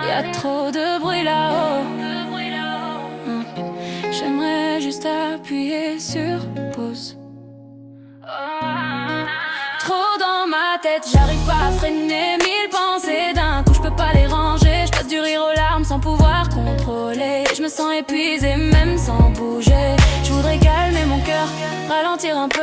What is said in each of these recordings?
Y'a trop de bruit là-haut. J'aimerais juste appuyer sur pause. Trop dans ma tête, j'arrive pas à freiner 1000 pensées d'un coup, je peux pas les ranger. Je passe du rire aux larmes sans pouvoir contrôler. Je me sens épuisée même sans bouger. Je voudrais calmer mon cœur, ralentir un peu,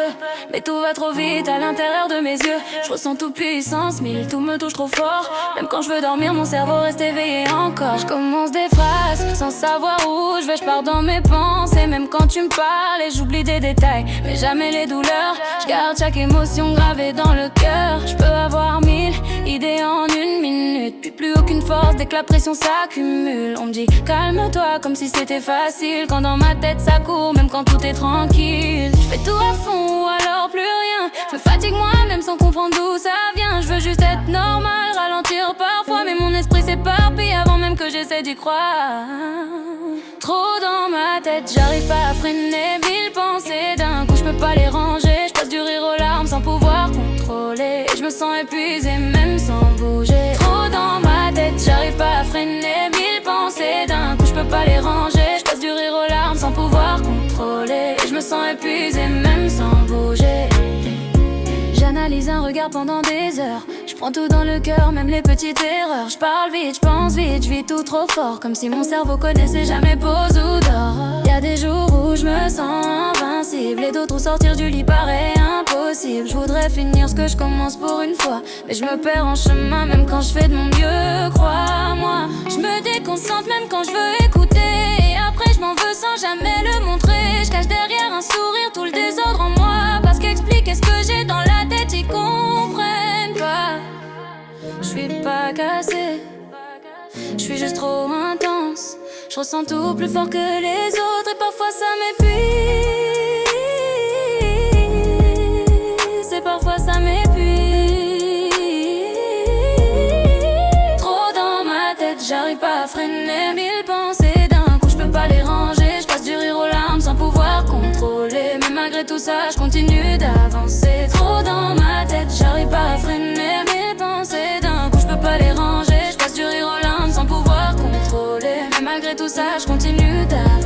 mais tout va trop vite à l'intérieur de mes yeux. Je ressens toute puissance 1000, tout me touche trop fort. Même quand je veux dormir, mon cerveau reste éveillé encore. Je commence des phrases sans savoir où je vais. Je pars dans mes pensées, même quand tu me parles, et j'oublie des détails, mais jamais les douleurs. Je garde chaque émotion gravée dans le cœur. Je peux avoir 1000 idées en une minute, puis plus aucune force dès que la pression s'accumule. On me dit calme-toi comme si c'était facile, quand dans ma tête ça court, même quand tout est tranquille. Je fais tout à fond ou alors plus rien. Je me fatigue moi-même sans comprendre d'où ça vient. Je veux juste être normal, ralentir parfois, mais mon esprit s'éparpille avant même que j'essaie d'y croire. Trop dans ma tête, j'arrive pas à freiner 1000 pensées d'un coup, je peux pas les ranger. Je passe du rire aux larmes sans pouvoir contrôler. Je me sens épuisée même sans bouger. Trop dans ma tête, j'arrive pas à freiner 1000 pensées d'un coup, je peux pas les ranger. Je passe du rire aux larmes sans pouvoir contrôler. Je me sens épuisée même sans bouger. J'analyse un regard pendant des heures. Je prends tout dans le cœur, même les petites erreurs. Je parle vite, je pense vite, je vis tout trop fort, comme si mon cerveau connaissait jamais pause ou dort. Y'a des jours où je me sens invincible, et d'autres où sortir du lit paraît impossible. Je voudrais finir ce que je commence pour une fois, mais je me perds en chemin même quand je fais de mon mieux, crois-moi. Je me déconcentre même quand je veux écouter, et après je m'en veux sans jamais le montrer. Je cache derrière un sourire tout le désordre en moi, parce qu'expliquer ce que j'ai dans la tête, ils comprennent pas. Je suis pas cassée, je suis juste trop intense. Je ressens tout plus fort que les autres, et parfois ça m'épuise. Et parfois ça m'épuise. Trop dans ma tête, j'arrive pas à freiner 1000 pensées d'un coup, je peux pas les ranger. Je passe du rire aux larmes sans pouvoir contrôler, mais malgré tout ça, je continue d'avancer. Trop dans ma tête, j'arrive pas à freiner 1000 pensées d'un coup, je peux pas les ranger. Je passe du rire aux larmes sans pouvoir contrôler, mais malgré tout ça, je continue d'avancer.